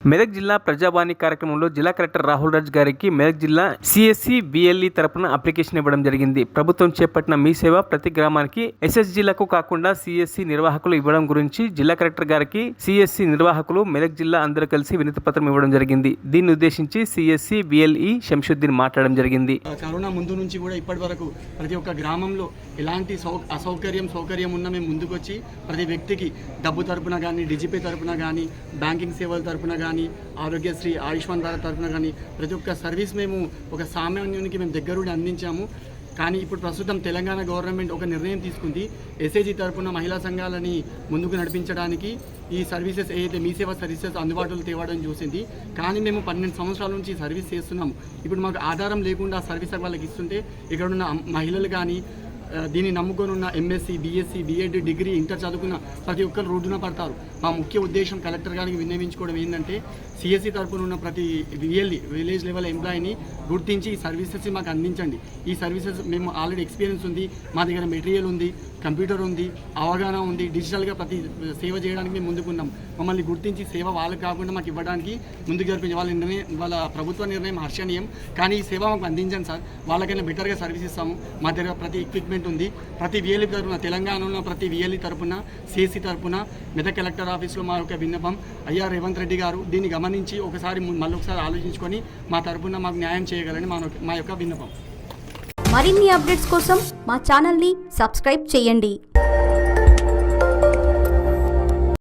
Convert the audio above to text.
మెదక్ జిల్లా ప్రజావాణి కార్యక్రమంలో జిల్లా కలెక్టర్ రాహుల్ రాజ్ గారికి మెదక్ జిల్లా సిఎస్సి బిఎల్ఈ తరపున అప్లికేషన్ ఇవ్వడం జరిగింది. ప్రభుత్వం చేపట్టిన మీ సేవ ప్రతి గ్రామానికి ఎస్ఎస్జీలకు కాకుండా సిఎస్సి నిర్వాహకులు ఇవ్వడం గురించి జిల్లా కలెక్టర్ గారికి సిఎస్సి నిర్వాహకులు మెదక్ జిల్లా అందరూ కలిసి వినతి పత్రం ఇవ్వడం జరిగింది. దీన్ని ఉద్దేశించి సిఎస్సి బిఎల్ఈ శంషుద్దీన్ మాట్లాడడం జరిగింది. కరోనా ముందు నుంచి కూడా ఇప్పటి వరకు ప్రతి ఒక్క గ్రామంలో ఎలాంటి సౌకర్యం ఉన్నా మేము ముందుకొచ్చి ప్రతి వ్యక్తికి డబ్బు తరపున కానీ, డిజిపే తరపున కానీ, బ్యాంకింగ్ సేవల తరపున కానీ, ఆరోగ్యశ్రీ, ఆయుష్మాన్ భారత్ తరపున కానీ ప్రతి ఒక్క సర్వీస్ మేము ఒక సామాన్యునికి మేము దగ్గరుండి అందించాము. కానీ ఇప్పుడు ప్రస్తుతం తెలంగాణ గవర్నమెంట్ ఒక నిర్ణయం తీసుకుంది. ఎస్ఏజీ తరపున మహిళా సంఘాలని ముందుకు నడిపించడానికి ఈ సర్వీసెస్ ఏదైతే మీ సేవ సర్వీసెస్ అందుబాటులో తేవడం చూసింది. కానీ మేము 12 సంవత్సరాల నుంచి సర్వీస్ చేస్తున్నాము. ఇప్పుడు మాకు ఆధారం లేకుండా సర్వీస్ వాళ్ళకి ఇస్తుంటే ఇక్కడున్న మహిళలు కానీ, దీన్ని నమ్ముకొని ఉన్న MSc, BSc, BEd, degree, inter చదువుకున్న ప్రతి ఒక్కరు రోడ్డున పడతారు. మా ముఖ్య ఉద్దేశం కలెక్టర్ గారికి విన్నవించుకోవడం ఏంటంటే సిఎస్సి తరపున ఉన్న ప్రతి విలేజ్ లెవెల్ ఎంప్లాయీని గుర్తించి ఈ సర్వీసెస్ మాకు అందించండి. ఈ సర్వీసెస్ మేము ఆల్రెడీ ఎక్స్పీరియన్స్ ఉంది, మా దగ్గర మెటీరియల్ ఉంది, కంప్యూటర్ ఉంది, అవగాహన ఉంది, డిజిటల్గా ప్రతి సేవ చేయడానికి మేము ముందుకున్నాం. మమ్మల్ని గుర్తించి సేవ వాళ్ళకి కాకుండా మాకు ఇవ్వడానికి ముందుకు జరిపించి వాళ్ళ ప్రభుత్వ నిర్ణయం హర్షణీయం. కానీ ఈ సేవ మాకు అందించండి సార్, వాళ్ళకైనా బెటర్గా సర్వీస్ ఇస్తాము. మా దగ్గర ప్రతి ఎక్విప్మెంట్ ఉంది. ప్రతి విఎల్ఈ తరపున, తెలంగాణలో ప్రతి విఎల్ఈ తరపున, సిఎస్సి తరపున మెదక్ కలెక్టర్ ఆఫీస్లో మా యొక్క విన్నపం, అయ్యా రేవంత్ రెడ్డి గారు దీన్ని గమనించి ఒకసారి మళ్ళొకసారి ఆలోచించుకొని మా తరపున మాకు న్యాయం చేయగలని మా యొక్క విన్నపం. మరిన్ని అప్డేట్స్ కోసం మా ఛానల్ని సబ్స్క్రైబ్ చేయండి.